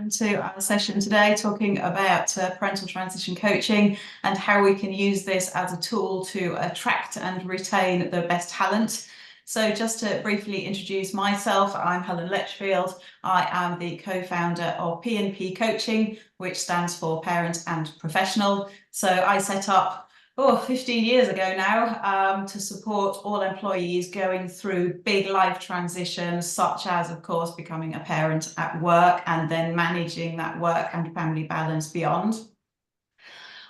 welcome to our session today talking about parental transition coaching and how we can use this as a tool to attract and retain the best talent. So just to briefly introduce myself, I'm Helen Letchfield. I am the co-founder of P&P Coaching, which stands for Parent and Professional. So I set up 15 years ago now, to support all employees going through big life transitions, such as, of course, becoming a parent at work and then managing that work and family balance beyond.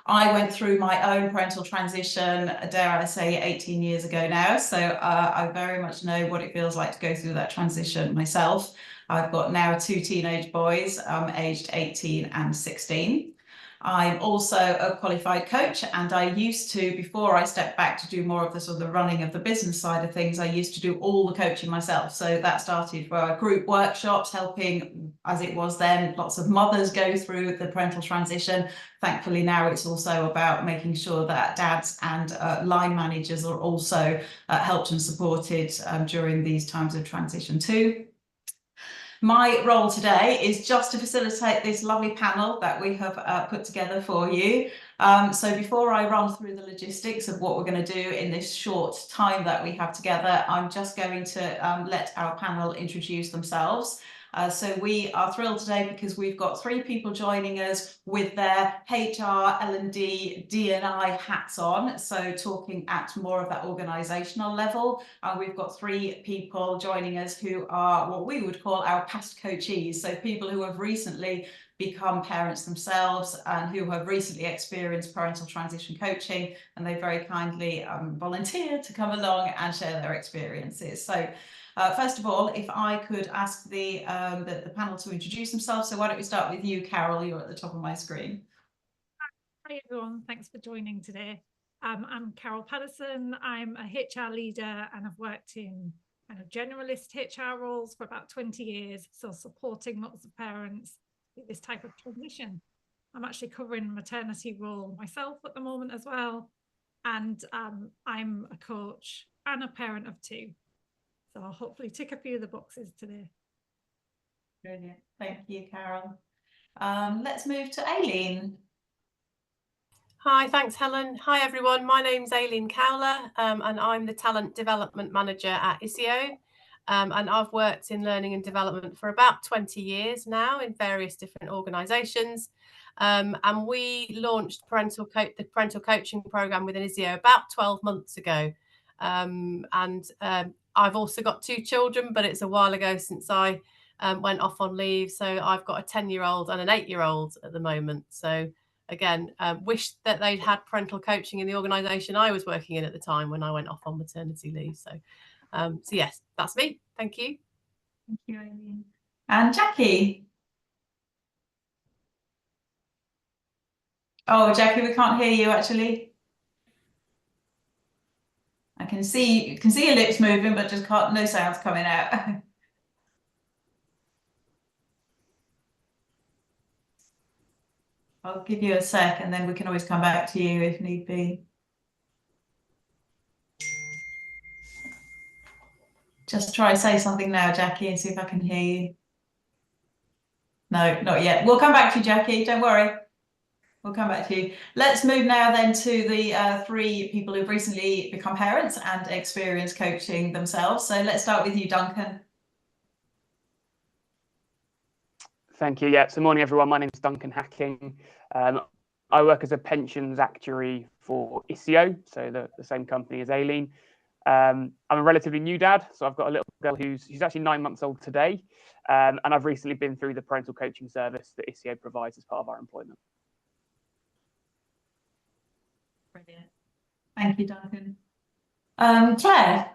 I went through my own parental transition, dare I say, 18 years ago now. So I very much know what it feels like to go through that transition myself. I've got now two teenage boys, aged 18 and 16. I'm also a qualified coach, and I used to, before I stepped back to do more of the sort of the running of the business side of things, I used to do all the coaching myself. So that started for group workshops, helping, as it was then, lots of mothers go through the parental transition. Thankfully now it's also about making sure that dads and line managers are also helped and supported during these times of transition too. My role today is just to facilitate this lovely panel that we have put together for you. So before I run through the logistics of what we're going to do in this short time that we have together, I'm just going to let our panel introduce themselves. So we are thrilled today because we've got three people joining us with their HR, L&D, D&I hats on. So talking at more of that organisational level. We've got three people joining us who are what we would call our past coachees. So people who have recently become parents themselves and who have recently experienced parental transition coaching, and they very kindly volunteered to come along and share their experiences. So first of all, if I could ask the panel to introduce themselves. So why don't we start with you, Carol? You're at the top of my screen. Hi everyone, thanks for joining today. I'm Carol Patterson. I'm a HR leader and I've worked in kind of generalist HR roles for about 20 years, so supporting lots of parents with this type of transition. I'm actually covering maternity role myself at the moment as well, and I'm a coach and a parent of two. So I'll hopefully tick a few of the boxes today. Brilliant. Thank you, Carol. Let's move to Aileen. Hi, thanks, Helen. Hi, everyone. My name's Aileen Cowler, and I'm the Talent Development Manager at ISEO. And I've worked in learning and development for about 20 years now in various different organisations. And we launched the parental coaching programme within ISEO about 12 months ago. I've also got two children, but it's a while ago since I went off on leave. So I've got a 10-year-old and an 8-year-old at the moment. So again, wish that they'd had parental coaching in the organisation I was working in at the time when I went off on maternity leave. So yes, that's me. Thank you. Thank you, Aileen. And Jackie. Oh, Jackie, we can't hear you actually. I can see your lips moving, but just no sounds coming out. I'll give you a sec and then we can always come back to you if need be. Just try to say something now, Jackie, and see if I can hear you. No, not yet. We'll come back to you, Jackie. Don't worry. We'll come back to you. Let's move now then to the three people who've recently become parents and experienced coaching themselves. So let's start with you, Duncan. Thank you. Yeah, so morning everyone. My name is Duncan Hacking. I work as a pensions actuary for ISEO, so the same company as Aileen. I'm a relatively new dad, so I've got a little girl who's actually 9 months old today, and I've recently been through the parental coaching service that ISEO provides as part of our employment. Brilliant. Thank you, Duncan. Claire.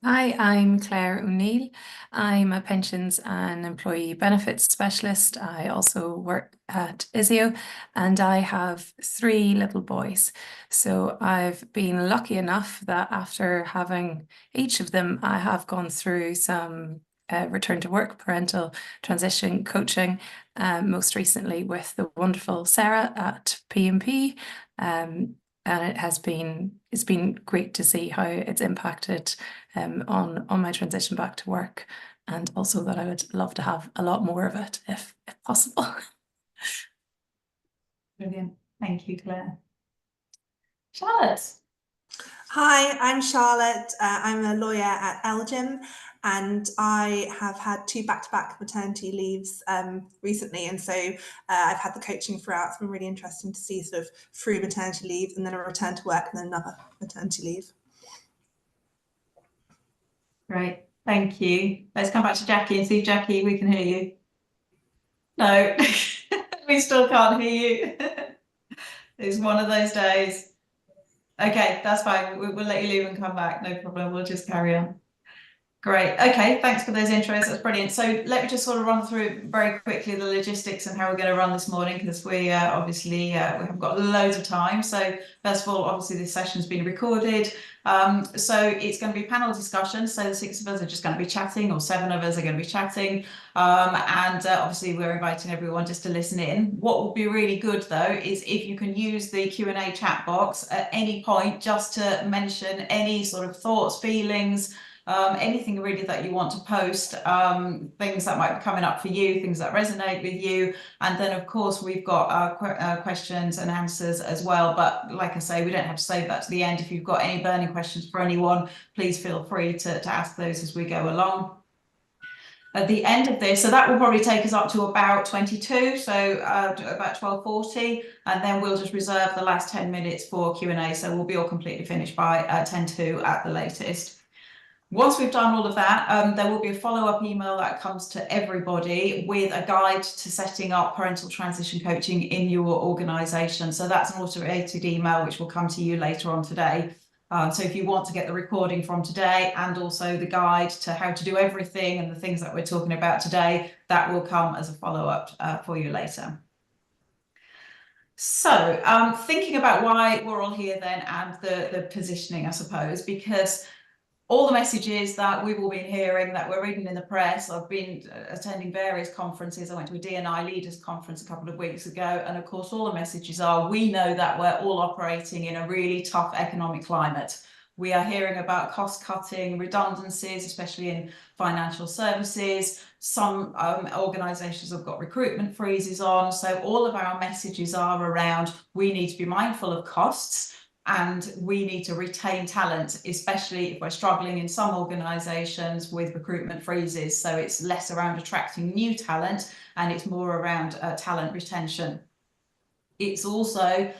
Hi, I'm Claire O'Neill. I'm a pensions and employee benefits specialist. I also work at ISEO and I have 3 little boys. So I've been lucky enough that after having each of them, I have gone through some return to work parental transition coaching, most recently with the wonderful Sarah at P&P. And it's been great to see how it's impacted on my transition back to work. and also that I would love to have a lot more of it if possible. Brilliant. Thank you, Claire. Charlotte. Hi, I'm Charlotte. I'm a lawyer at Elgin, and I have had 2 back-to-back maternity leaves recently, and so I've had the coaching throughout. It's been really interesting to see sort of through maternity leave and then a return to work and then another maternity leave. Great, thank you. Let's come back to Jackie and see, Jackie, we can hear you. No, we still can't hear you. It's one of those days. Okay, that's fine. We'll let you leave and come back. No problem. We'll just carry on. Great. Okay, thanks for those intros. That's brilliant. So let me just sort of run through very quickly the logistics and how we're going to run this morning, because we obviously we haven't got loads of time. So first of all, obviously this session's been recorded. So it's going to be panel discussion. So the 6 of us are just going to be chatting, or 7 of us are going to be chatting. And obviously we're inviting everyone just to listen in. What would be really good though is if you can use the Q&A chat box at any point just to mention any sort of thoughts, feelings, anything really that you want to post, things that might be coming up for you, things that resonate with you. And then of course we've got questions and answers as well, but like I say, we don't have to save that to the end. If you've got any burning questions for anyone, please feel free to ask those as we go along. At the end of this, so that will probably take us up to about 22, so about 12:40, and then we'll just reserve the last 10 minutes for Q&A, so we'll be all completely finished by 10:02 at the latest. Once we've done all of that, there will be a follow-up email that comes to everybody with a guide to setting up parental transition coaching in your organisation. So that's an automated email which will come to you later on today. So if you want to get the recording from today and also the guide to how to do everything and the things that we're talking about today, that will come as a follow-up for you later. So thinking about why we're all here then, and the positioning, I suppose, because all the messages that we've all been hearing, that we're reading in the press, I've been attending various conferences. I went to a D&I leaders conference a couple of weeks ago, and of course all the messages are, we know that we're all operating in a really tough economic climate. We are hearing about cost cutting, redundancies, especially in financial services. Some organisations have got recruitment freezes on. So all of our messages are around, we need to be mindful of costs, and we need to retain talent, especially if we're struggling in some organisations with recruitment freezes. So it's less around attracting new talent and it's more around talent retention. It's also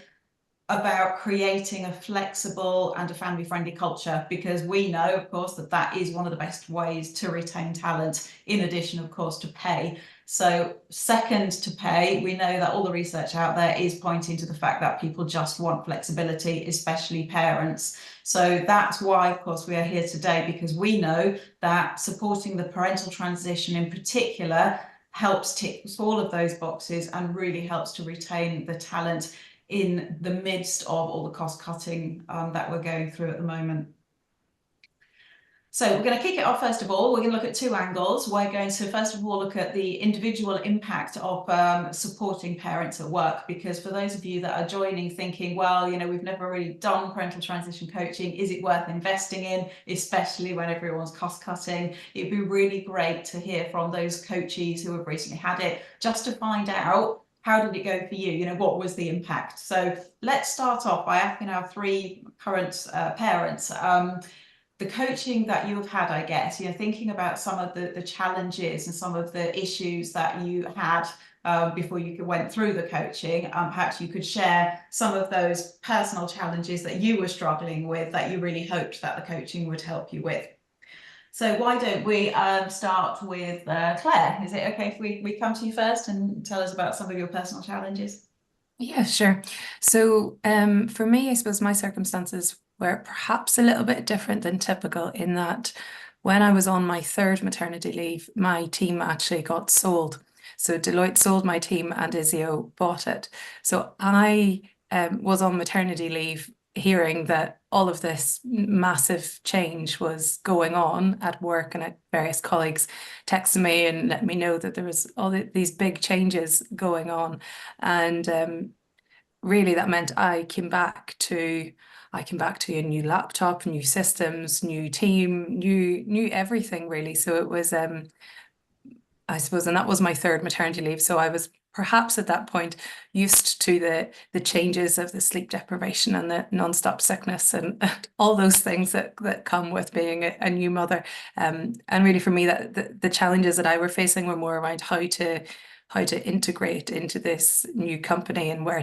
about creating a flexible and a family-friendly culture, because we know, of course, that that is one of the best ways to retain talent, in addition, of course, to pay. So second to pay, we know that all the research out there is pointing to the fact that people just want flexibility, especially parents. So that's why, of course, we are here today, because we know that supporting the parental transition in particular helps tick all of those boxes and really helps to retain the talent in the midst of all the cost cutting that we're going through at the moment. So we're going to kick it off. First of all, we're going to look at 2 angles. We're going to first of all look at the individual impact of supporting parents at work, because for those of you that are joining thinking, well, you know, we've never really done parental transition coaching, is it worth investing in, especially when everyone's cost cutting? It'd be really great to hear from those coaches who have recently had it, just to find out, how did it go for you? You know, what was the impact? So let's start off by asking our 3 current parents, the coaching that you have had, I guess, you know, thinking about some of the challenges and some of the issues that you had before you went through the coaching. Perhaps you could share some of those personal challenges that you were struggling with that you really hoped that the coaching would help you with. So why don't we start with Claire? Is it okay if we come to you first and tell us about some of your personal challenges? Yeah, sure. So for me, I suppose my circumstances were perhaps a little bit different than typical, in that when I was on my 3rd maternity leave, my team actually got sold. So Deloitte sold my team and Isio bought it. So I was on maternity leave hearing that all of this massive change was going on at work, and various colleagues texted me and let me know that there was all these big changes going on. And really that meant I came back to a new laptop, new systems, new team, new everything really. So it was I suppose, and that was my third maternity leave. So I was perhaps at that point used to the changes of the sleep deprivation and the non-stop sickness and all those things that come with being a new mother. And really for me, that the challenges that I were facing were more around how to integrate into this new company and where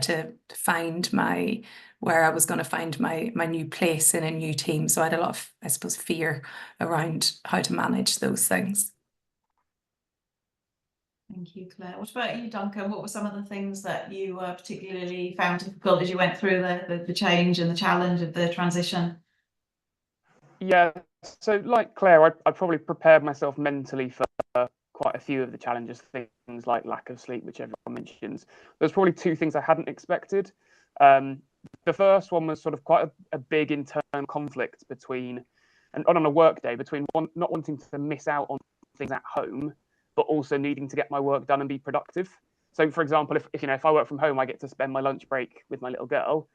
I was going to find my new place in a new team. So I had a lot of, I suppose, fear around how to manage those things. Thank you, Claire. What about you, Duncan? What were some of the things that you particularly found difficult as you went through the change and the challenge of the transition? Yeah, so like Claire, I probably prepared myself mentally for quite a few of the challenges, things like lack of sleep, which everyone mentions. There's probably two things I hadn't expected. The first one was sort of quite a big internal conflict between, and on a work day, between not wanting to miss out on things at home, but also needing to get my work done and be productive. So, for example, if I work from home, I get to spend my lunch break with my little girl.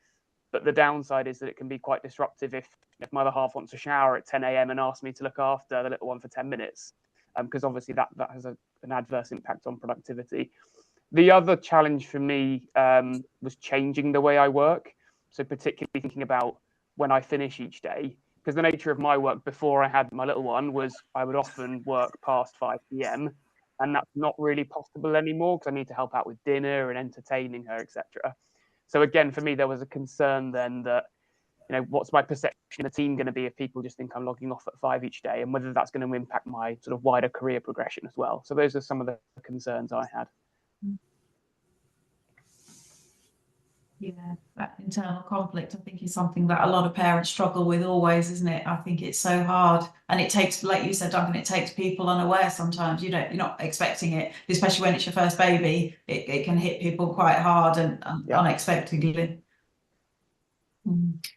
But the downside is that it can be quite disruptive if my other half wants to shower at 10 a.m. and asks me to look after the little one for 10 minutes, because obviously that has an adverse impact on productivity. The other challenge for me was changing the way I work. So particularly thinking about when I finish each day, because the nature of my work before I had my little one was I would often work past 5 p.m. and that's not really possible anymore because I need to help out with dinner and entertaining her, etc. So again, for me, there was a concern then that, what's my perception of the team going to be if people just think I'm logging off at 5 each day, and whether that's going to impact my sort of wider career progression as well. So those are some of the concerns I had. Yeah, that internal conflict, I think, is something that a lot of parents struggle with always, isn't it? I think it's so hard, and it takes, like you said, Duncan, it takes people unaware sometimes. You're not expecting it, especially when it's your first baby. It can hit people quite hard and unexpectedly.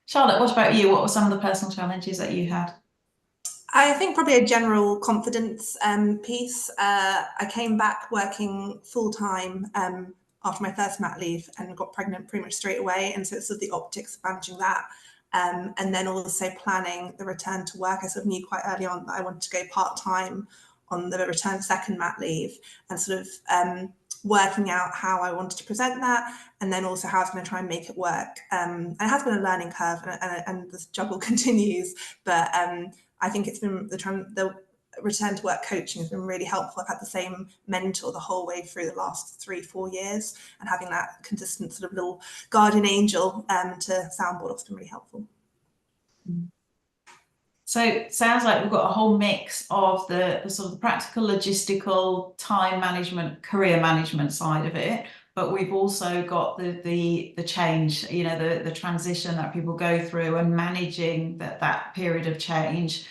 Charlotte, what about you? What were some of the personal challenges that you had? I think probably a general confidence piece. I came back working full time after my first mat leave and got pregnant pretty much straight away. And so it's sort of the optics of managing that. And then also planning the return to work. I sort of knew quite early on that I wanted to go part-time on the return second mat leave, and sort of working out how I wanted to present that, and then also how I was going to try and make it work. And it has been a learning curve, and the juggle continues, but I think it's been the return to work coaching has been really helpful. I've had the same mentor the whole way through the last 3-4 years, and having that consistent sort of little guardian angel to soundboard has been really helpful. So it sounds like we've got a whole mix of the sort of the practical, logistical, time management, career management side of it, but we've also got the change, the transition that people go through and managing that period of change,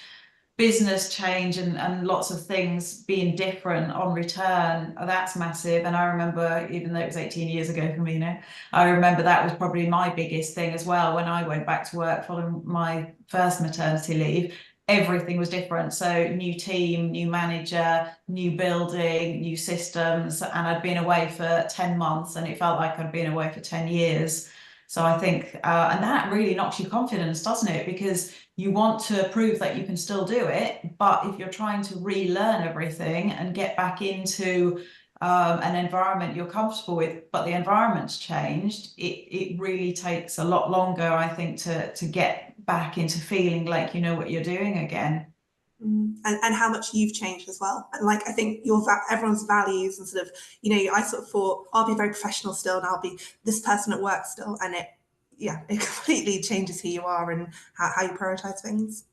business change, and lots of things being different on return. That's massive. And I remember, even though it was 18 years ago for me now, I remember that was probably my biggest thing as well. When I went back to work following my first maternity leave, everything was different. So new team, new manager, new building, new systems, and I'd been away for 10 months and it felt like I'd been away for 10 years. So I think, and that really knocks your confidence, doesn't it? Because you want to prove that you can still do it, but if you're trying to relearn everything and get back into an environment you're comfortable with, but the environment's changed, it really takes a lot longer, I think, to get back into feeling like you know what you're doing again. And how much you've changed as well. And like, I think everyone's values and sort of, I sort of thought I'll be very professional still and I'll be this person at work still. And it completely changes who you are and how you prioritize things.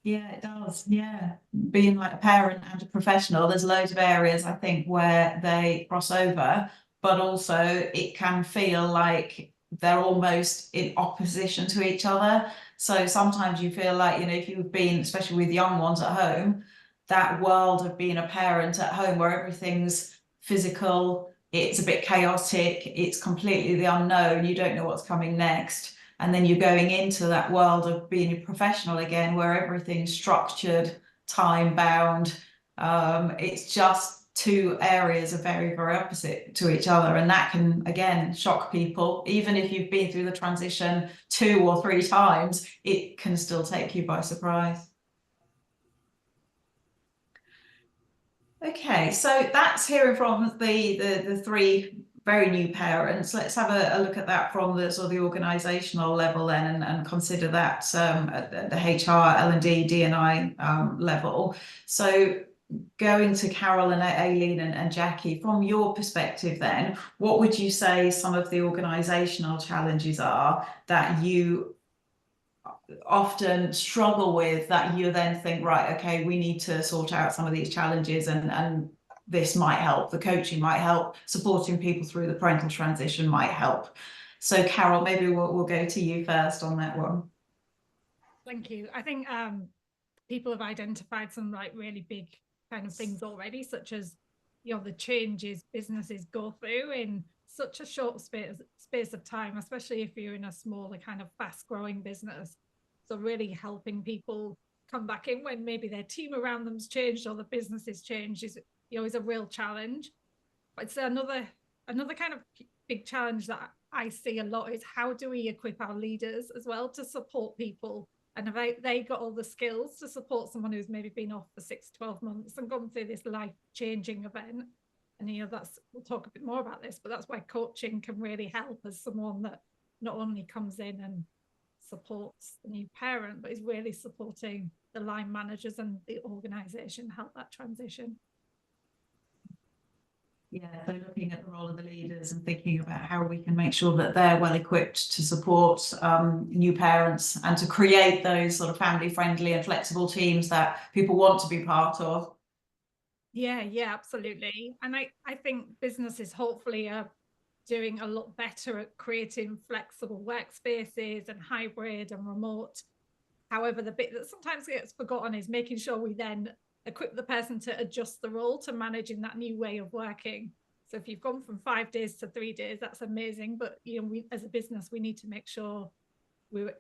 Yeah, it does. Yeah. Being like a parent and a professional, there's loads of areas I think where they cross over, but also it can feel like they're almost in opposition to each other. So sometimes you feel like, if you've been, especially with young ones at home, that world of being a parent at home where everything's physical, it's a bit chaotic, it's completely the unknown, you don't know what's coming next. And then you're going into that world of being a professional again, where everything's structured, time bound. It's just two areas are very, very opposite to each other, and that can again shock people. Even if you've been through the transition 2 or 3 times, it can still take you by surprise. Okay, so that's hearing from the 3 very new parents. Let's have a look at that from the sort of the organisational level then, and consider that at the HR, L&D, D&I level. So going to Carol and Aileen and Jackie, from your perspective then, what would you say some of the organisational challenges are that you often struggle with, that you then think, right, okay, we need to sort out some of these challenges, and this might help, the coaching might help, supporting people through the parental transition might help. So Carol, maybe we'll go to you first on that one. Thank you. I think people have identified some like really big kind of things already, such as, you know, the changes businesses go through in such a short space of time, especially if you're in a smaller kind of fast growing business. So really helping people come back in when maybe their team around them's changed or the business has changed is, you know, is a real challenge. But it's another kind of big challenge that I see a lot is, how do we equip our leaders as well to support people? And have they got all the skills to support someone who's maybe been off for 6 to 12 months and gone through this life-changing event? And, you know, we'll talk a bit more about this, but that's why coaching can really help as someone that not only comes in and supports the new parent, but is really supporting the line managers and the organisation help that transition. Yeah, so looking at the role of the leaders and thinking about how we can make sure that they're well equipped to support new parents and to create those sort of family friendly and flexible teams that people want to be part of. Yeah, absolutely. And I think businesses hopefully are doing a lot better at creating flexible workspaces and hybrid and remote. However, the bit that sometimes gets forgotten is making sure we then equip the person to adjust the role to managing that new way of working. So if you've gone from 5 days to 3 days, that's amazing. But, you know, we as a business, we need to make sure we're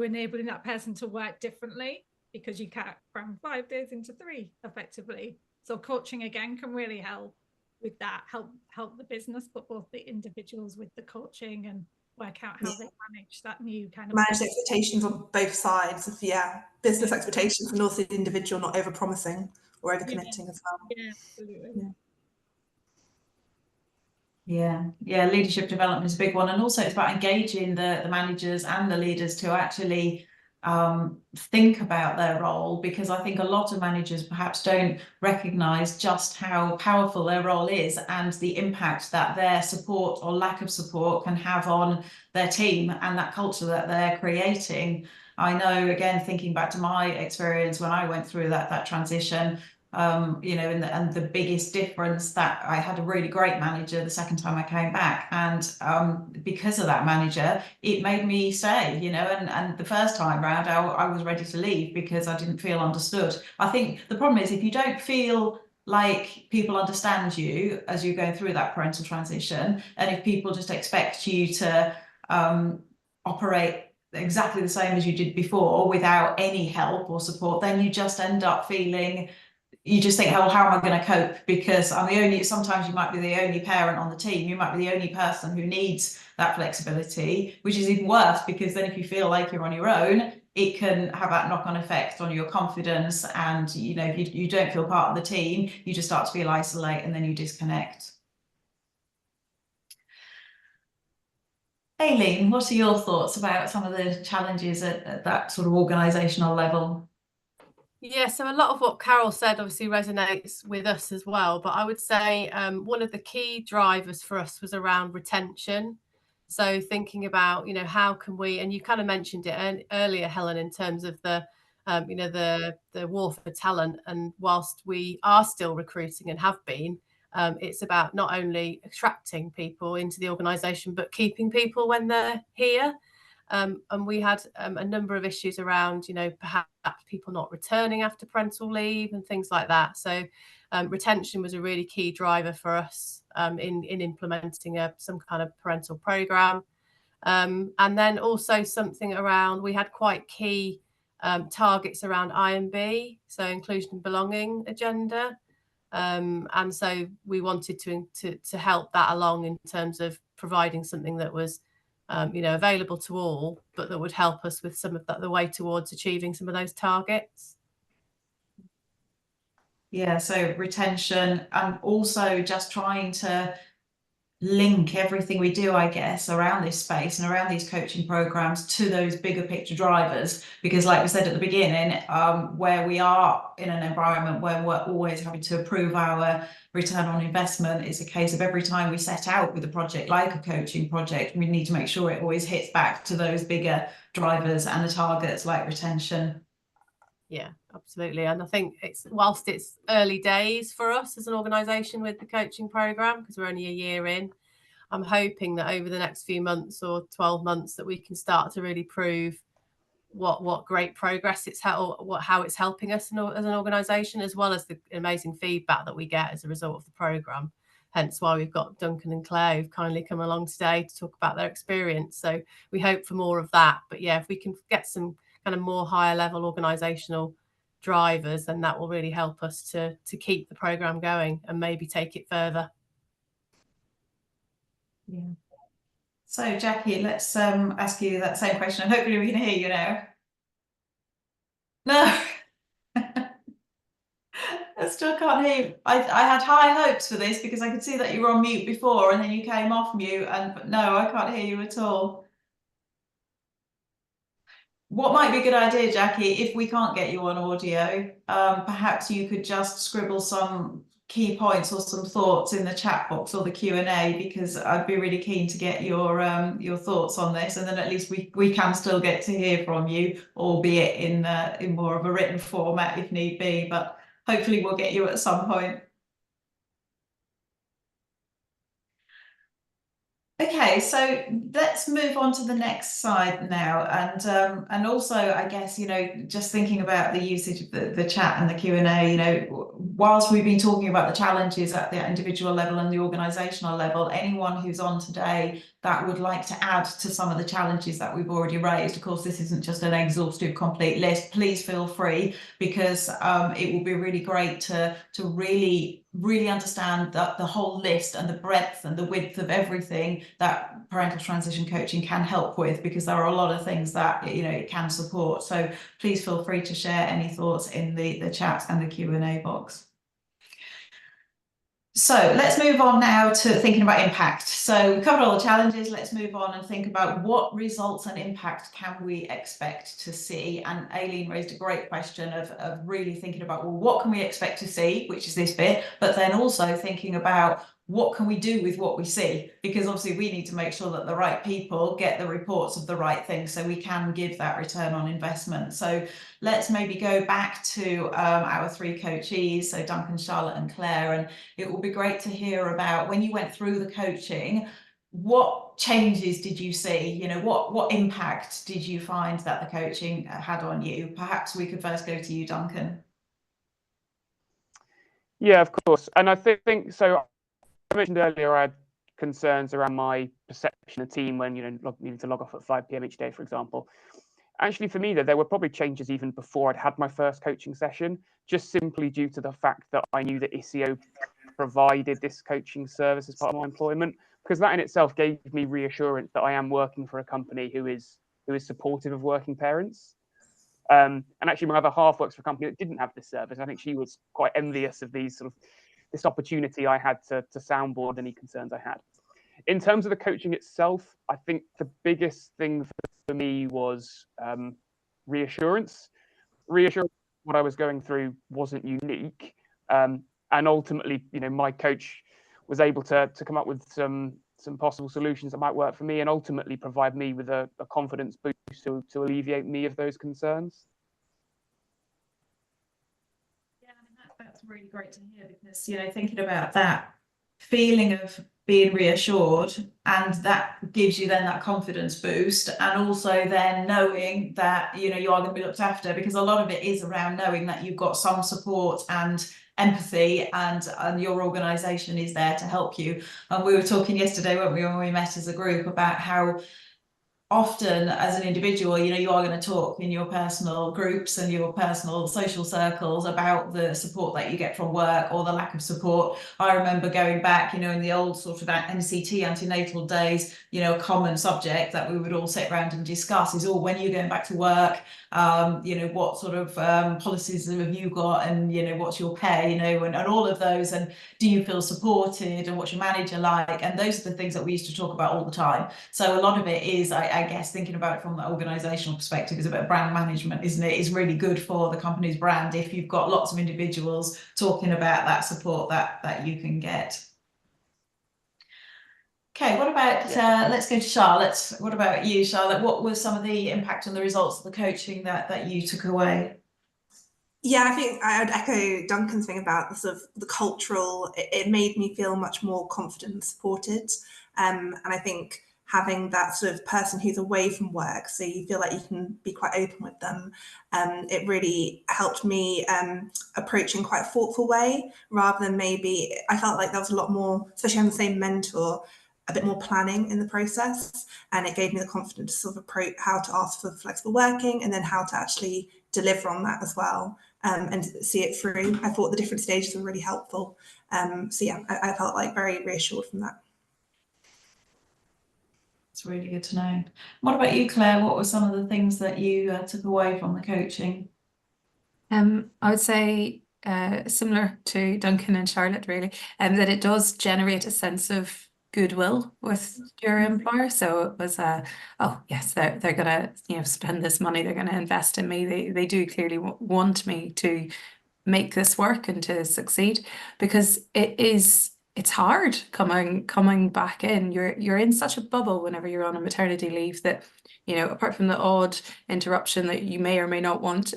enabling that person to work differently, because you can't cram 5 days into 3 effectively. So coaching again can really help with that, help the business, but both the individuals with the coaching and work out how they manage that new kind of manage expectations on both sides of business expectations, and also the individual not over promising or over committing as well. Yeah, absolutely. Yeah, leadership development is a big one, and also it's about engaging the managers and the leaders to actually think about their role, because I think a lot of managers perhaps don't recognize just how powerful their role is and the impact that their support or lack of support can have on their team and that culture that they're creating. I know, again, thinking back to my experience when I went through that transition, you know, and the biggest difference, that I had a really great manager the second time I came back, and because of that manager, it made me stay, you know, and the first time round I was ready to leave because I didn't feel understood. I think the problem is, if you don't feel like people understand you as you're going through that parental transition, and if people just expect you to operate exactly the same as you did before without any help or support, then you just end up feeling, you just think, oh, how am I going to cope? Because I'm the only, sometimes you might be the only parent on the team, you might be the only person who needs that flexibility, which is even worse, because then if you feel like you're on your own, it can have that knock-on effect on your confidence. And, you know, if you don't feel part of the team, you just start to feel isolated and then you disconnect. Aileen, what are your thoughts about some of the challenges at that sort of organisational level? Yeah, so a lot of what Carol said obviously resonates with us as well, but I would say one of the key drivers for us was around retention. So thinking about, you know, how can we, and you kind of mentioned it earlier, Helen, in terms of the, you know, the war for talent. And whilst we are still recruiting and have been, it's about not only attracting people into the organisation, but keeping people when they're here. And we had a number of issues around, you know, perhaps people not returning after parental leave and things like that. So retention was a really key driver for us in implementing some kind of parental program. And then also something around, we had quite key targets around IMB, so inclusion and belonging agenda. And so we wanted to help that along in terms of providing something that was available to all, but that would help us with some of that, the way towards achieving some of those targets. Yeah, so retention, and also just trying to link everything we do, I guess, around this space and around these coaching programs to those bigger picture drivers. Because like we said at the beginning, where we are in an environment where we're always having to approve our return on investment, it's a case of every time we set out with a project like a coaching project, we need to make sure it always hits back to those bigger drivers and the targets like retention. Yeah, absolutely. And I think whilst it's early days for us as an organisation with the coaching programme, because we're only a year in, I'm hoping that over the next few months or 12 months that we can start to really prove what great progress how it's helping us as an organisation, as well as the amazing feedback that we get as a result of the programme. Hence why we've got Duncan and Claire who've kindly come along today to talk about their experience. So we hope for more of that. But yeah, if we can get some kind of more higher level organisational drivers, then that will really help us to keep the programme going and maybe take it further. Yeah. So Jackie, let's ask you that same question, and hopefully we can hear you now. No. I still can't hear you. I had high hopes for this because I could see that you were on mute before and then you came off mute, but no, I can't hear you at all. What might be a good idea, Jackie, if we can't get you on audio, perhaps you could just scribble some key points or some thoughts in the chat box or the Q&A, because I'd be really keen to get your thoughts on this, and then at least we can still get to hear from you, albeit in more of a written format if need be, but hopefully we'll get you at some point. Okay, so let's move on to the next slide now, and also I guess just thinking about the usage of the chat and the Q&A. Whilst we've been talking about the challenges at the individual level and the organisational level, anyone who's on today that would like to add to some of the challenges that we've already raised, of course this isn't just an exhaustive complete list, please feel free, because it will be really great to really understand the whole list and the breadth and the width of everything that parental transition coaching can help with, because there are a lot of things that it can support. So please feel free to share any thoughts in the chat and the Q&A box. So let's move on now to thinking about impact. So we've covered all the challenges. Let's move on and think about what results and impact can we expect to see. And Aileen raised a great question of really thinking about, well, what can we expect to see, which is this bit, but then also thinking about what can we do with what we see? Because obviously we need to make sure that the right people get the reports of the right things so we can give that return on investment. So let's maybe go back to our three coachees, so Duncan, Charlotte and Claire, and it will be great to hear about when you went through the coaching, what changes did you see? What impact did you find that the coaching had on you? Perhaps we could first go to you, Duncan. Yeah, of course. And I think so. I mentioned earlier I had concerns around my perception of team when needing to log off at 5 p.m. each day, for example. Actually, for me, there were probably changes even before I'd had my first coaching session, just simply due to the fact that I knew that ISIO provided this coaching service as part of my employment, because that in itself gave me reassurance that I am working for a company who is supportive of working parents. And actually, my other half works for a company that didn't have this service. I think she was quite envious of this opportunity I had to soundboard any concerns I had. In terms of the coaching itself, I think the biggest thing for me was reassurance. Reassurance what I was going through wasn't unique. And ultimately, my coach was able to come up with some possible solutions that might work for me and ultimately provide me with a confidence boost to alleviate me of those concerns. That's really great to hear, because thinking about that feeling of being reassured, and that gives you then that confidence boost, and also then knowing that you are going to be looked after, because a lot of it is around knowing that you've got some support and empathy, and your organisation is there to help you. And we were talking yesterday, weren't we, when we met as a group, about how often as an individual, you are going to talk in your personal groups and your personal social circles about the support that you get from work or the lack of support. I remember going back, in the old sort of NCT antenatal days, a common subject that we would all sit around and discuss is, when are you going back to work? What sort of policies have you got, and what's your pay, and all of those, and do you feel supported, and what's your manager like? And those are the things that we used to talk about all the time. So a lot of it is, I guess, thinking about it from the organizational perspective, is about brand management, isn't it? It's really good for the company's brand if you've got lots of individuals talking about that support that you can get. Okay, what about, let's go to Charlotte. What about you, Charlotte? What was some of the impact on the results of the coaching that you took away? Yeah, I think I would echo Duncan's thing about the sort of the cultural, it made me feel much more confident and supported. And I think having that sort of person who's away from work, so you feel like you can be quite open with them, it really helped me approach in quite a thoughtful way, rather than maybe, I felt like there was a lot more, especially having the same mentor, a bit more planning in the process. And it gave me the confidence to sort of approach how to ask for flexible working, and then how to actually deliver on that as well. And see it through. I thought the different stages were really helpful. So yeah, I felt like very reassured from that. It's really good to know. What about you, Claire? What were some of the things that you took away from the coaching? I would say similar to Duncan and Charlotte, really, that it does generate a sense of goodwill with your employer. So it was oh yes, they're gonna spend this money, they're gonna invest in me. They do clearly want me to make this work and to succeed, because it's hard coming back in. You're in such a bubble whenever you're on a maternity leave that, apart from the odd interruption that you may or may not want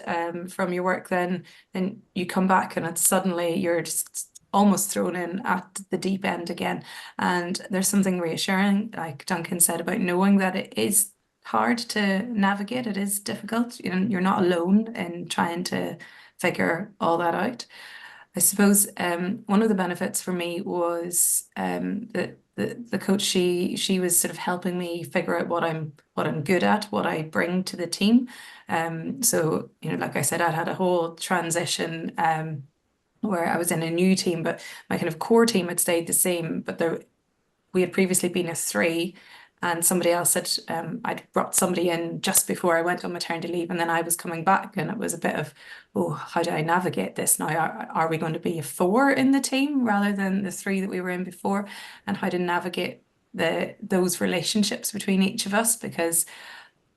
from your work, then you come back and it's suddenly you're just almost thrown in at the deep end again. And there's something reassuring, like Duncan said, about knowing that it is hard to navigate. It is difficult. You're not alone in trying to figure all that out. I suppose one of the benefits for me was that the coach, she was sort of helping me figure out what I'm good at, what I bring to the team. So like I said, I'd had a whole transition where I was in a new team, but my kind of core team had stayed the same. But we had previously been a 3, and somebody else had I'd brought somebody in just before I went on maternity leave, and then I was coming back, and it was a bit of, how do I navigate this now? Are we going to be a 4 in the team rather than the 3 that we were in before? And how to navigate those relationships between each of us, because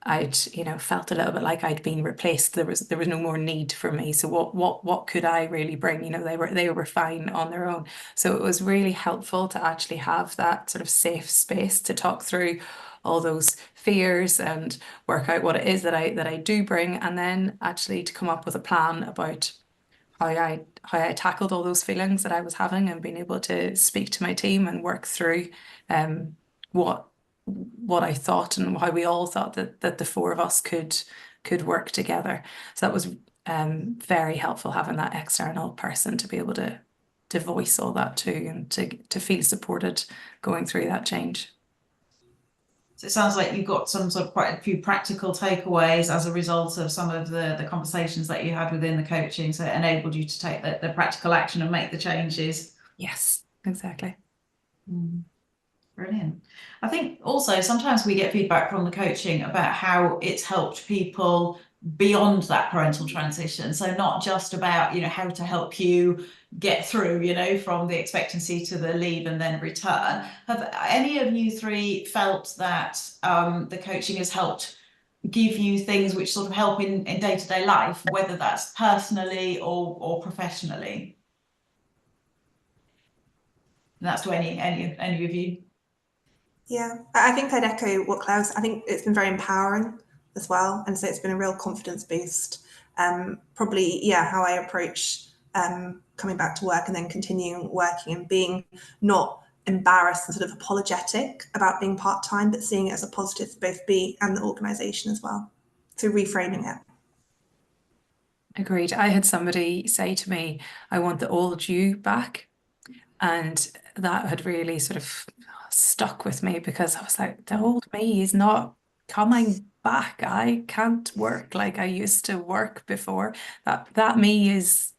I'd felt a little bit like I'd been replaced. There was no more need for me. So what could I really bring? They were fine on their own. So it was really helpful to actually have that sort of safe space to talk through all those fears and work out what it is that I do bring, and then actually to come up with a plan about how I tackled all those feelings that I was having, and being able to speak to my team and work through what I thought and how we all thought that the 4 of us could work together. So that was very helpful, having that external person to be able to voice all that to, and to feel supported going through that change. So it sounds like you got some sort of quite a few practical takeaways as a result of some of the conversations that you had within the coaching. So it enabled you to take the practical action and make the changes. Yes, exactly. Brilliant. I think also sometimes we get feedback from the coaching about how it's helped people beyond that parental transition. So not just about, how to help you get through, from the expectancy to the leave and then return. Have any of you 3 felt that the coaching has helped give you things which sort of help in day-to-day life, whether that's personally or professionally? And that's to any of you. Yeah, I think I'd echo what Claire was. I think it's been very empowering as well, and so it's been a real confidence boost. Probably, how I approach coming back to work and then continuing working, and being not embarrassed and sort of apologetic about being part-time, but seeing it as a positive for both me and the organisation as well. So reframing it. Agreed. I had somebody say to me, I want the old you back. And that had really sort of stuck with me, because I was like, the old me is not coming back. I can't work like I used to work before. That me is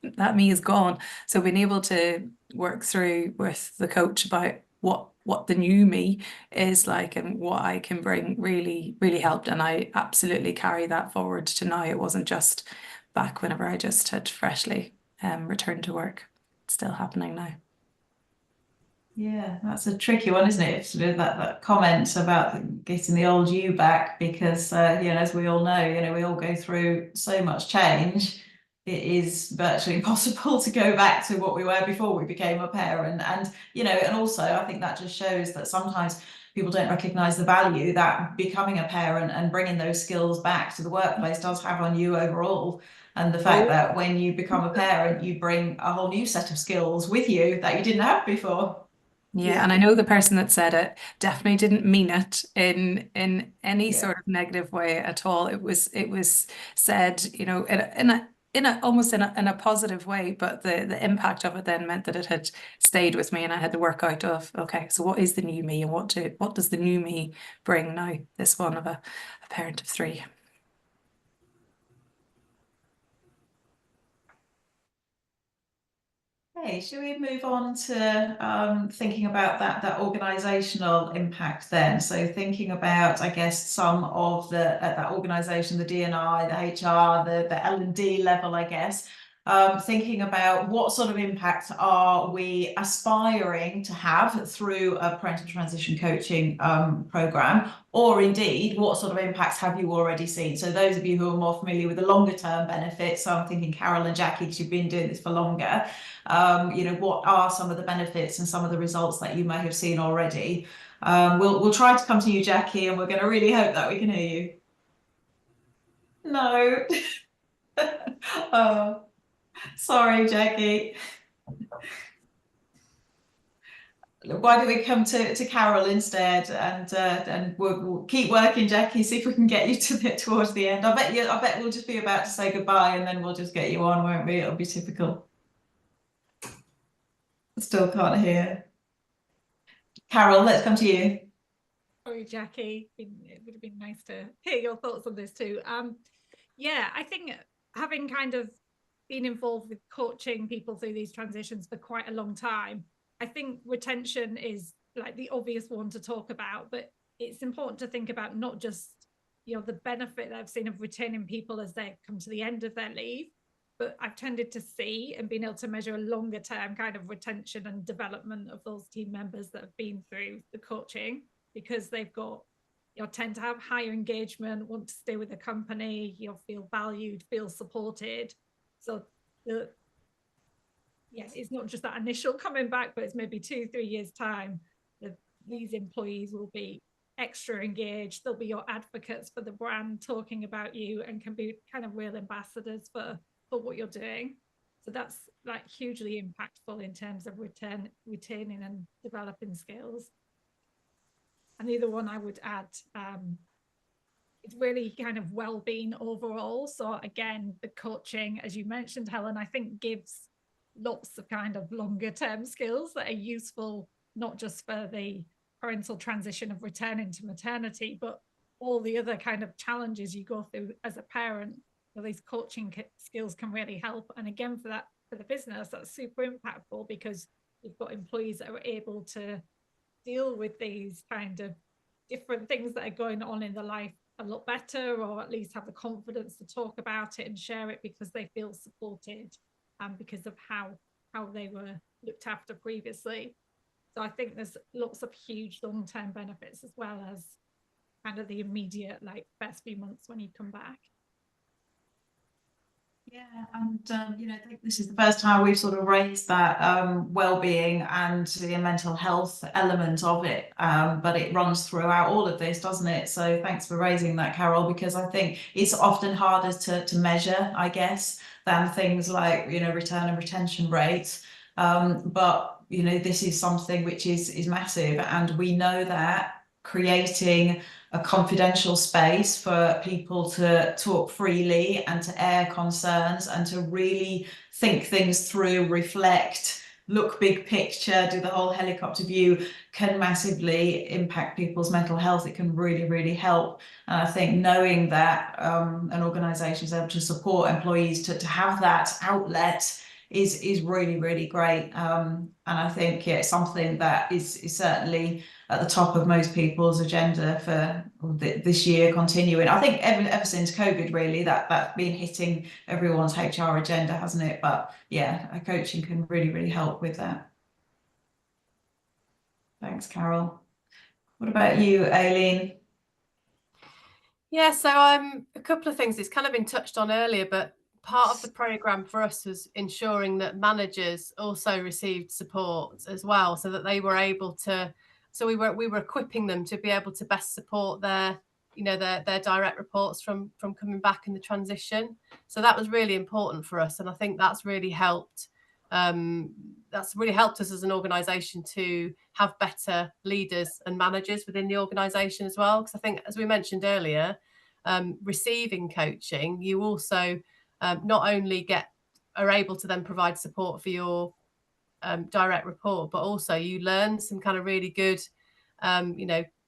gone. So being able to work through with the coach about what the new me is like and what I can bring really, really helped. And I absolutely carry that forward to now. It wasn't just back whenever I just had freshly returned to work. It's still happening now. Yeah, that's a tricky one, isn't it? Sort of that comment about getting the old you back, because as we all know, we all go through so much change. It is virtually impossible to go back to what we were before we became a parent. And also I think that just shows that sometimes people don't recognize the value that becoming a parent and bringing those skills back to the workplace does have on you overall. And the fact that when you become a parent, you bring a whole new set of skills with you that you didn't have before. Yeah, and I know the person that said it definitely didn't mean it in any sort of negative way at all. It was said, in a almost in a positive way, but the impact of it then meant that it had stayed with me, and I had to work out of, okay, so what is the new me, and what does the new me bring now? This one of a parent of 3. Okay, should we move on to thinking about that organisational impact then? So thinking about, I guess, some of the at that organisation, the D&I, the HR, the L&D level, I guess. Thinking about what sort of impact are we aspiring to have through a parental transition coaching programme, or indeed what sort of impacts have you already seen? So those of you who are more familiar with the longer term benefits, so I'm thinking Carol and Jackie, because you've been doing this for longer, what are some of the benefits and some of the results that you may have seen already? We'll try to come to you, Jackie, and we're going to really hope that we can hear you. No. Oh, sorry, Jackie. Why don't we come to Carol instead, and we'll keep working, Jackie, see if we can get you towards the end. I bet we'll just be about to say goodbye, and then we'll just get you on, won't we? It'll be typical. Still can't hear. Carol, let's come to you. Sorry, Jackie. It would have been nice to hear your thoughts on this too. Yeah, I think having kind of been involved with coaching people through these transitions for quite a long time, I think retention is like the obvious one to talk about, but it's important to think about not just the benefit that I've seen of retaining people as they come to the end of their leave, but I've tended to see and been able to measure a longer term kind of retention and development of those team members that have been through the coaching, because they've got tend to have higher engagement, want to stay with the company, feel valued, feel supported. So it's not just that initial coming back, but it's maybe 2-3 years time that these employees will be extra engaged. They'll be your advocates for the brand, talking about you, and can be kind of real ambassadors for what you're doing. So that's like hugely impactful in terms of retaining and developing skills. And the other one I would add, it's really kind of well-being overall. So again, the coaching, as you mentioned, Helen, I think gives lots of kind of longer term skills that are useful, not just for the parental transition of returning to maternity, but all the other kind of challenges you go through as a parent. So these coaching skills can really help. And again, for the business, that's super impactful, because you've got employees that are able to deal with these kind of different things that are going on in their life a lot better, or at least have the confidence to talk about it and share it because they feel supported, because of how they were looked after previously. So I think there's lots of huge long-term benefits, as well as kind of the immediate first few months when you come back. Yeah, and I think this is the first time we've sort of raised that well-being and the mental health element of it, but it runs throughout all of this, doesn't it? So thanks for raising that, Carol, because I think it's often harder to measure, I guess, than things like return and retention rates. But this is something which is massive, and we know that creating a confidential space for people to talk freely and to air concerns and to really think things through, reflect, look big picture, do the whole helicopter view, can massively impact people's mental health. It can really, really help. And I think knowing that an organisation is able to support employees to have that outlet is really, really great. And I think it's something that is certainly at the top of most people's agenda for this year continuing. I think ever since COVID, really, that's been hitting everyone's HR agenda, hasn't it? But yeah, coaching can really, really help with that. Thanks, Carol. What about you, Aileen? Yeah, so a couple of things. It's kind of been touched on earlier, but part of the programme for us was ensuring that managers also received support as well, so that they were able to, so we were equipping them to be able to best support their direct reports from coming back in the transition. So that was really important for us, and I think that's really helped. That's really helped us as an organisation to have better leaders and managers within the organisation as well. Because I think, as we mentioned earlier, receiving coaching, you also not only are able to then provide support for your direct report, but also you learn some kind of really good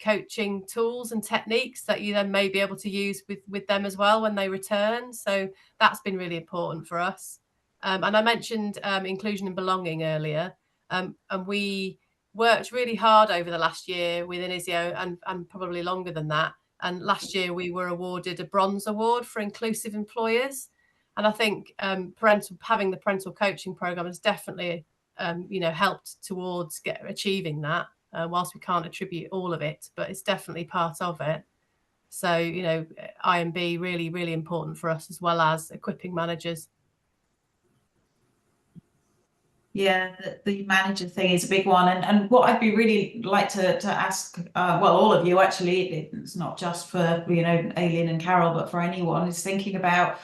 coaching tools and techniques that you then may be able to use with them as well when they return. So that's been really important for us. And I mentioned inclusion and belonging earlier, and we worked really hard over the last year within ISIO and probably longer than that. And last year we were awarded a bronze award for inclusive employers. And I think having the parental coaching programme has definitely helped towards achieving that. Whilst we can't attribute all of it, but it's definitely part of it. So, IMB really, really important for us, as well as equipping managers. Yeah, the manager thing is a big one. And what I'd be really like to ask, well, all of you actually, it's not just for, Aileen and Carol, but for anyone, is thinking about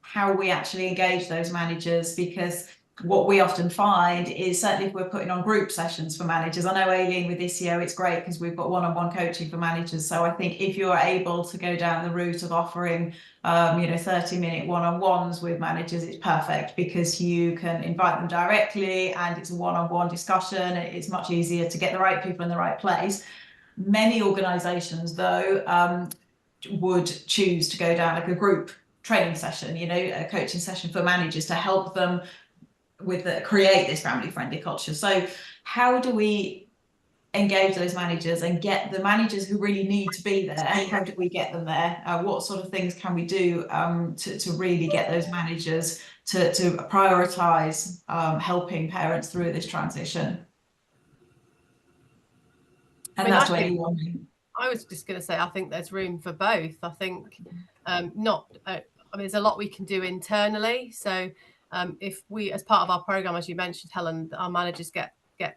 how we actually engage those managers, because what we often find is, certainly if we're putting on group sessions for managers, I know Aileen with ISIO, it's great because we've got one-on-one coaching for managers. So I think if you're able to go down the route of offering 30-minute one-on-ones with managers, it's perfect, because you can invite them directly and it's a one-on-one discussion. It's much easier to get the right people in the right place. Many organizations, though, would choose to go down like a group training session, a coaching session for managers to help them create this family-friendly culture. So how do we engage those managers and get the managers who really need to be there? How do we get them there? What sort of things can we do to really get those managers to prioritise helping parents through this transition? And that's to anyone. I was just going to say, I think there's room for both. I think there's a lot we can do internally. So if we, as part of our programme, as you mentioned, Helen, our managers get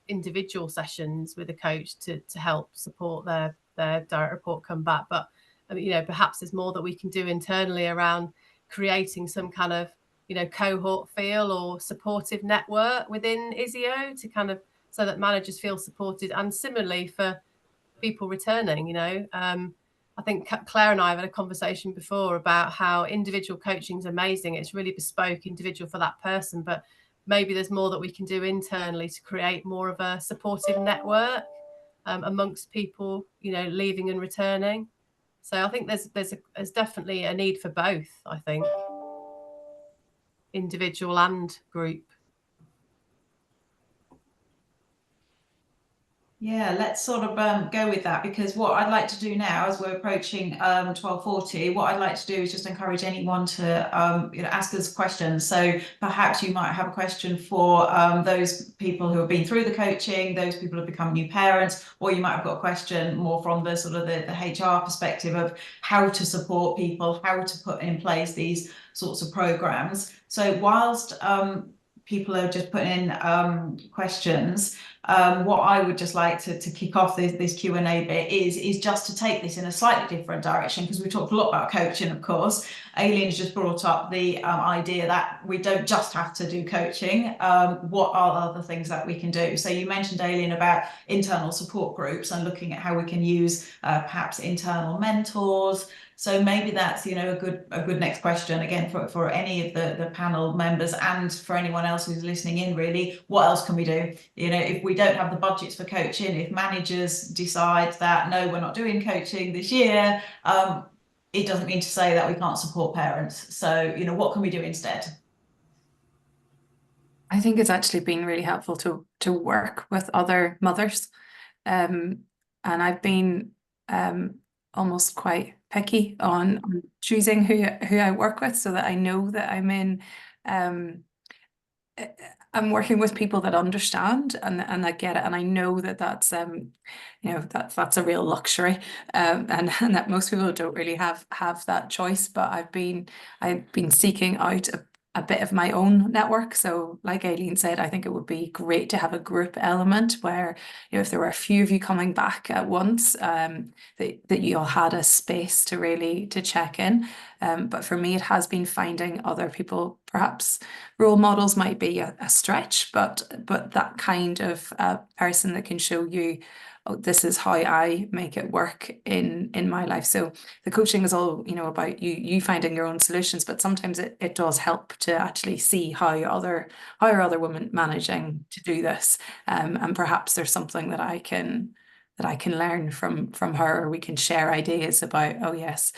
individual sessions with a coach to help support their direct report come back. But perhaps there's more that we can do internally around creating some kind of cohort feel or supportive network within ISIO to kind of, so that managers feel supported, and similarly for people returning. I think Claire and I have had a conversation before about how individual coaching is amazing. It's really bespoke, individual for that person, but maybe there's more that we can do internally to create more of a supportive network amongst people, leaving and returning. So I think there's definitely a need for both, I think, individual and group. Yeah, let's sort of go with that, because what I'd like to do now, as we're approaching 12:40, what I'd like to do is just encourage anyone to ask us questions. So perhaps you might have a question for those people who have been through the coaching, those people who have become new parents, or you might have got a question more from the sort of the HR perspective of how to support people, how to put in place these sorts of programs. So whilst people are just putting in questions, what I would just like to kick off this Q&A bit is just to take this in a slightly different direction, because we talked a lot about coaching, of course. Aileen's just brought up the idea that we don't just have to do coaching. What are other things that we can do? So you mentioned, Aileen, about internal support groups and looking at how we can use perhaps internal mentors. So maybe that's, you know, a good next question again for any of the panel members and for anyone else who's listening in, really. What else can we do? You know, if we don't have the budgets for coaching, if managers decide that, no, we're not doing coaching this year, it doesn't mean to say that we can't support parents. So, you know, what can we do instead? I think it's actually been really helpful to work with other mothers. And I've been almost quite picky on choosing who I work with, so that I know that I'm working with people that understand and that get it, and I know that that's you know, that's a real luxury, and that most people don't really have that choice. But I've been seeking out a bit of my own network. So like Aileen said, I think it would be great to have a group element where, you know, if there were a few of you coming back at once, that you all had a space to really check in. But for me, it has been finding other people. Perhaps role models might be a stretch, but that kind of person that can show you, oh, this is how I make it work in my life. So the coaching is all, you know, about you finding your own solutions, but sometimes it does help to actually see how are other women managing to do this, and perhaps there's something that I can learn from her, or we can share ideas about, oh yes,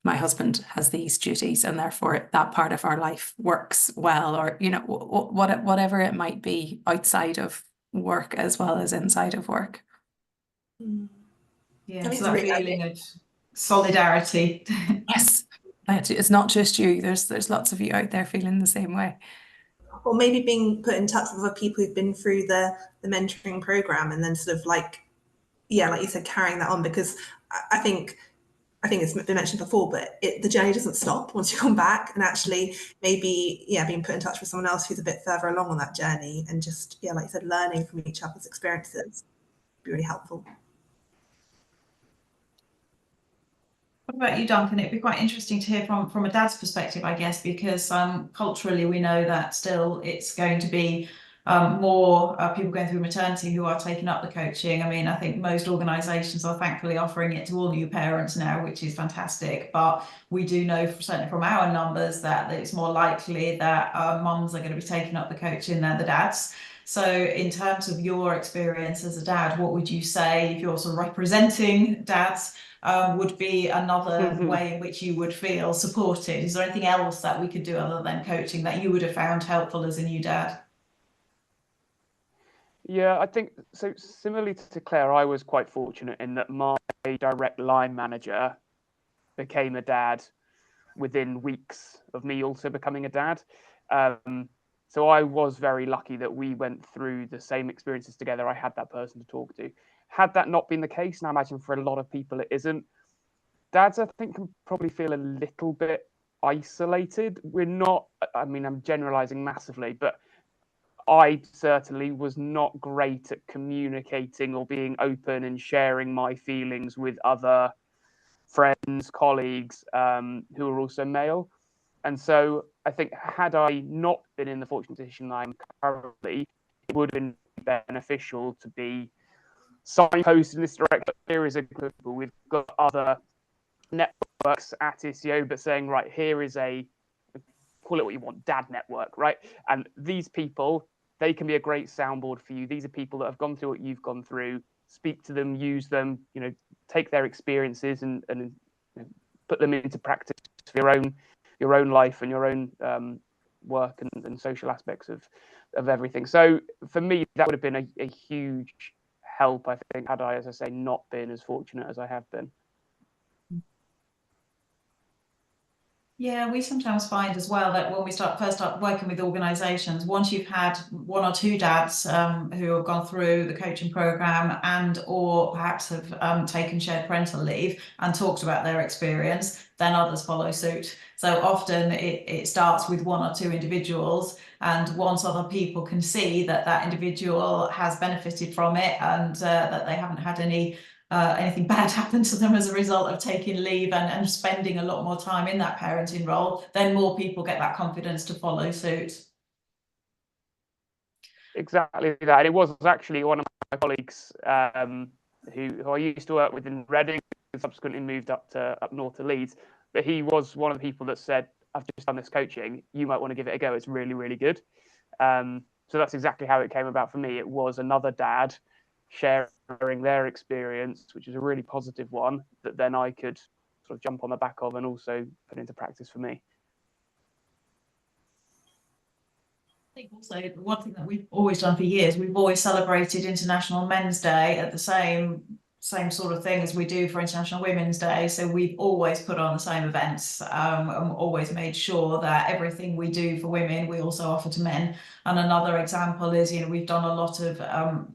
my husband has these duties and therefore that part of our life works well, or, you know, whatever it might be outside of work as well as inside of work. Yeah, so that feeling of solidarity. Yes, it's not just you. There's lots of you out there feeling the same way. Or maybe being put in touch with other people who've been through the mentoring program, and then sort of like, yeah, like you said, carrying that on, because I think it's been mentioned before, but the journey doesn't stop once you come back, and actually maybe, yeah, being put in touch with someone else who's a bit further along on that journey, and just, yeah, like you said, learning from each other's experiences would be really helpful. What about you, Duncan? It'd be quite interesting to hear from a dad's perspective, I guess, because culturally we know that still it's going to be more people going through maternity who are taking up the coaching. I mean, I think most organisations are thankfully offering it to all new parents now, which is fantastic. But we do know, certainly from our numbers, that it's more likely that mums are going to be taking up the coaching than the dads. So in terms of your experience as a dad, what would you say, if you're sort of representing dads, would be another way in which you would feel supported? Is there anything else that we could do other than coaching that you would have found helpful as a new dad? Yeah, I think so. Similarly to Claire, I was quite fortunate in that my direct line manager became a dad within weeks of me also becoming a dad. So I was very lucky that we went through the same experiences together. I had that person to talk to. Had that not been the case, and I imagine for a lot of people it isn't, dads, I think, can probably feel a little bit isolated. We're not, I mean, I'm generalizing massively, but I certainly was not great at communicating or being open and sharing my feelings with other friends, colleagues who are also male. And so I think had I not been in the fortunate position I'm currently, it would have been beneficial to be signposted in this direction. Here is a group, we've got other networks at ISIO, but saying, right, here is call it what you want, dad network, right? And these people, they can be a great soundboard for you. These are people that have gone through what you've gone through. Speak to them, use them, you know, take their experiences and put them into practice for your own life and your own work and social aspects of everything. So for me, that would have been a huge help, I think, had I, as I say, not been as fortunate as I have been. Yeah, we sometimes find as well that when we first start working with organisations, once you've had one or two dads who have gone through the coaching programme and or perhaps have taken shared parental leave and talked about their experience, then others follow suit. So often it starts with one or two individuals, and once other people can see that that individual has benefited from it and that they haven't had anything bad happen to them as a result of taking leave and spending a lot more time in that parenting role, then more people get that confidence to follow suit. Exactly that. And it was actually one of my colleagues who I used to work with in Reading, and subsequently moved up north to Leeds. But he was one of the people that said, "I've just done this coaching. You might want to give it a go. It's really, really good." So that's exactly how it came about for me. It was another dad sharing their experience, which is a really positive one, that then I could sort of jump on the back of and also put into practice for me. I think also one thing that we've always done for years, we've always celebrated International Men's Day at the same sort of thing as we do for International Women's Day. So we've always put on the same events and always made sure that everything we do for women, we also offer to men. And another example is, we've done a lot of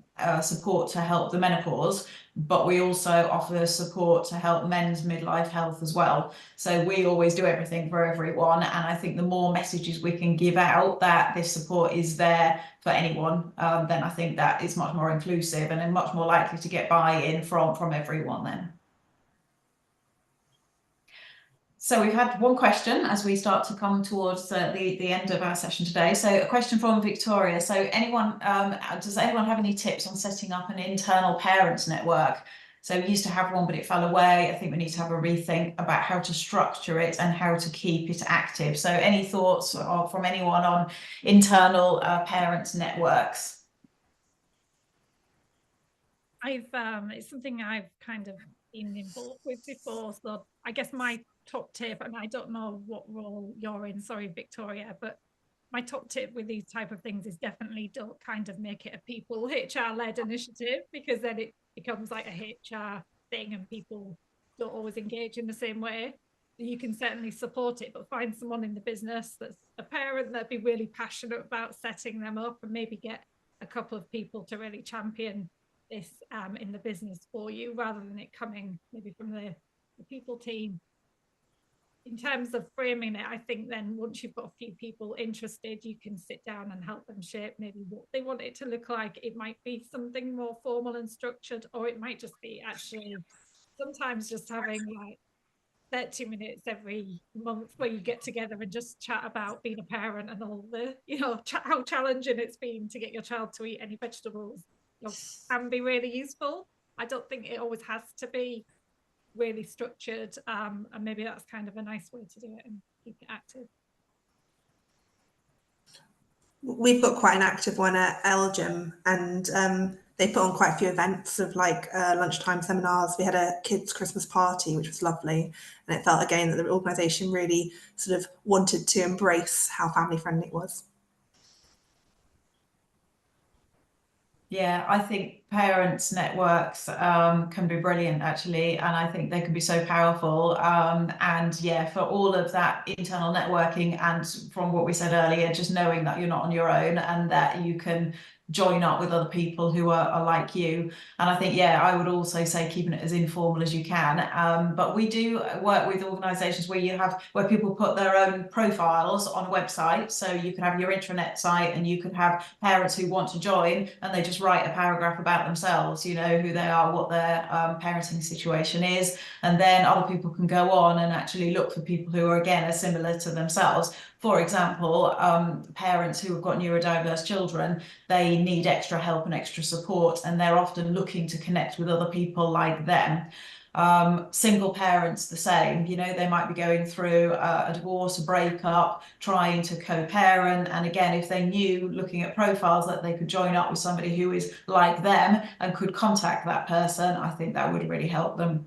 support to help the menopause, but we also offer support to help men's midlife health as well. So we always do everything for everyone. And I think the more messages we can give out that this support is there for anyone, then I think that is much more inclusive and much more likely to get buy-in from everyone then. So we've had one question as we start to come towards the end of our session today. So a question from Victoria. So does anyone have any tips on setting up an internal parents network? So we used to have one, but it fell away. I think we need to have a rethink about how to structure it and how to keep it active. So any thoughts from anyone on internal parents networks? It's something I've kind of been involved with before. So I guess my top tip, and I don't know what role you're in, sorry, Victoria, but my top tip with these type of things is definitely don't kind of make it a people HR-led initiative, because then it becomes like a HR thing and people don't always engage in the same way. You can certainly support it, but find someone in the business that's a parent that'd be really passionate about setting them up, and maybe get a couple of people to really champion this in the business for you, rather than it coming maybe from the people team. In terms of framing it, I think then once you've got a few people interested, you can sit down and help them shape maybe what they want it to look like. It might be something more formal and structured, or it might just be actually sometimes just having like 30 minutes every month where you get together and just chat about being a parent and all the, how challenging it's been to get your child to eat any vegetables. Can be really useful. I don't think it always has to be really structured, and maybe that's kind of a nice way to do it and keep it active. We've got quite an active one at Elgin, and they put on quite a few events of like lunchtime seminars. We had a kids' Christmas party, which was lovely, and it felt again that the organisation really sort of wanted to embrace how family friendly it was. Yeah, I think parents networks can be brilliant actually, and I think they can be so powerful. And yeah, for all of that internal networking, and from what we said earlier, just knowing that you're not on your own and that you can join up with other people who are like you. And I think, yeah, I would also say keeping it as informal as you can. But we do work with organisations where people put their own profiles on a website. So you can have your intranet site, and you can have parents who want to join, and they just write a paragraph about themselves, who they are, what their parenting situation is, and then other people can go on and actually look for people who are similar to themselves. For example, parents who have got neurodiverse children, they need extra help and extra support, and they're often looking to connect with other people like them. Single parents, the same, they might be going through a divorce, a breakup, trying to co-parent. And again, if they knew, looking at profiles, that they could join up with somebody who is like them and could contact that person, I think that would really help them.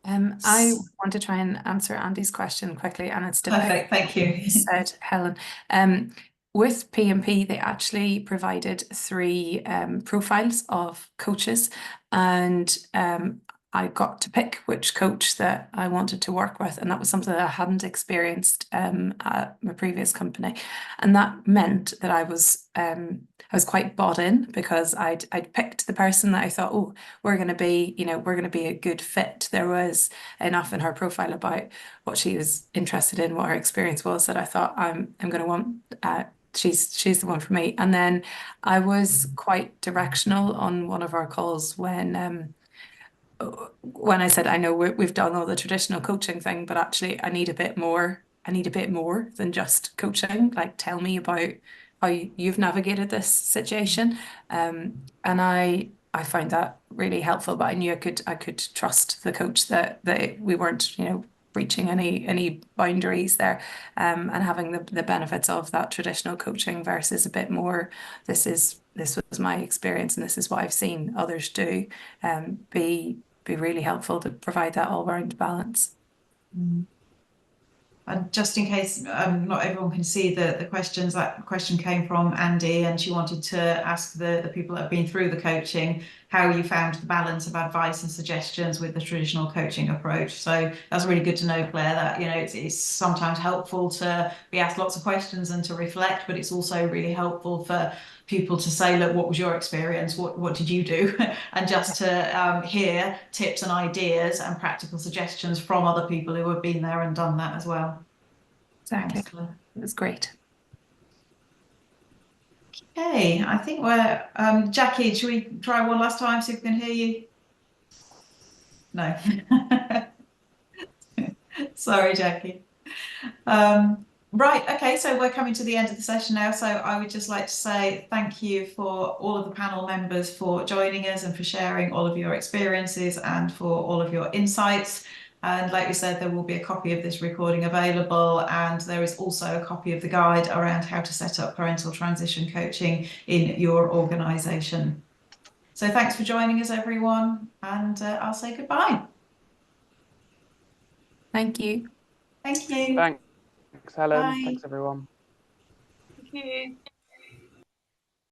I want to try and answer Andy's question quickly, and it's perfect. Thank you. Said Helen. With P&P, they actually provided 3 profiles of coaches, and I got to pick which coach that I wanted to work with, and that was something that I hadn't experienced at my previous company, and that meant that I was quite bought in, because I'd picked the person that I thought, oh, we're going to be a good fit. There was enough in her profile about what she was interested in, what her experience was, that I thought I'm going to want. She's the one for me. And then I was quite directional on one of our calls when I said, I know we've done all the traditional coaching thing, but actually I need a bit more. I need a bit more than just coaching. Like, tell me about how you've navigated this situation. And I found that really helpful, but I knew I could trust the coach that we weren't, breaching any boundaries there, and having the benefits of that traditional coaching versus a bit more, this was my experience and this is what I've seen others do, be really helpful to provide that all-round balance. And just in case not everyone can see the questions, that question came from Andy, and she wanted to ask the people that have been through the coaching how you found the balance of advice and suggestions with the traditional coaching approach. So that's really good to know, Claire, that it's sometimes helpful to be asked lots of questions and to reflect, but it's also really helpful for people to say, look, what was your experience? What did you do? And just to hear tips and ideas and practical suggestions from other people who have been there and done that as well. Exactly. Thanks, Claire. It was great. Okay, I think we're Jackie, should we try one last time, see if we can hear you? No. Sorry, Jackie. Right, okay, so we're coming to the end of the session now, so I would just like to say thank you for all of the panel members for joining us and for sharing all of your experiences and for all of your insights. And like we said, there will be a copy of this recording available, and there is also a copy of the guide around how to set up parental transition coaching in your organisation. So thanks for joining us, everyone, and I'll say goodbye. Thank you. Thank you. Thanks, Helen. Bye. Thanks, everyone. Thank you.